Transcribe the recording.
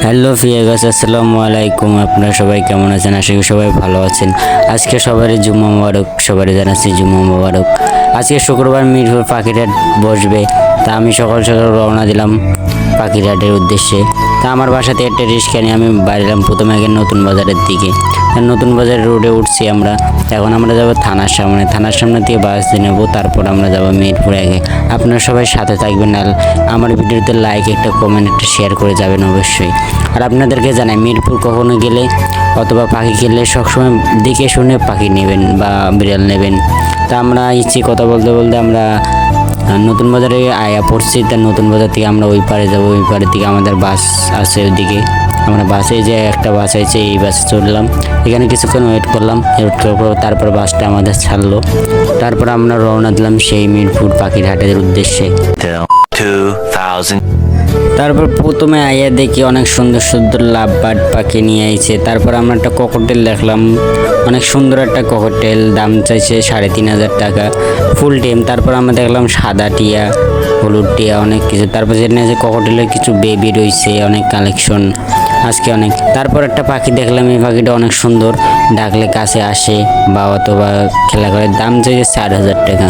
Hello ফিয়াগাস, আসসালামু আলাইকুম। আপনারা সবাই কেমন আছেন? আশা করি সবাই ভালো আছেন। আজকে সবারই জুম্মা মোবারক, সবারই জানাচ্ছি জুম্মা মোবারক। আজকে শুক্রবার মিরপুর পাখিরহাট বসবে, তা আমি সকাল সকাল রওনা দিলাম পাখিরহাটের উদ্দেশ্যে। তা আমার বাসাতে একটা রিক্সা নিয়ে আমি বাড়িলাম প্রথমে আগে নতুন বাজারের দিকে। নতুন বাজার রোডে উঠছি আমরা। এখন আমরা যাব থানার সামনে, থানার সামনে থেকে বাস দিয়ে নেবো, তারপর আমরা যাব মিরপুর আগে। আপনারা সবাই সাথে থাকবেন, আর আমার ভিডিওতে লাইক, একটা কমেন্ট, একটা শেয়ার করে যাবেন অবশ্যই। আর আপনাদেরকে জানাই, মিরপুর কখনো গেলে অথবা পাখি খেলে সবসময় দেখে শুনে পাখি নেবেন বা বিড়াল নেবেন। তা আমরা ইচ্ছি কথা বলতে বলতে আমরা নতুন বাজারে আয়া পড়ছি। তা নতুন বাজার থেকে আমরা ওই পারে যাবো, ওই পারে থেকে আমাদের বাস আছে ওইদিকে। আমরা বাসে যে একটা বাস আছে, এই বাসে চললাম। এখানে কিছুক্ষণ ওয়েট করলাম, ওয়েট করার পর তারপর বাসটা আমাদের ছাড়লো। তারপর আমরা রওনা দিলাম সেই মিরপুর পাখিরহাটের উদ্দেশ্যে। 2000 তারপর প্রথমে আইয়া দেখি অনেক সুন্দর সুন্দর লাভ বার্ড পাখি নিয়ে আইছে। তারপর আমরা একটা ককটেল দেখলাম, অনেক সুন্দর একটা ককটেল, দাম চাইছে 3,500 টাকা ফুল টাইম। তারপর আমরা দেখলাম সাদা টিয়া, হলুদ টিয়া, অনেক কিছু। তারপর যেখানে আছে ককটেলের কিছু বেবি রয়েছে, অনেক কালেকশন আজকে অনেক। তারপর একটা পাখি দেখলাম, এই পাখিটা অনেক সুন্দর, ডাকলে কাছে আসে বা অথবা খেলা করে, দাম চাইছে 4,000 টাকা।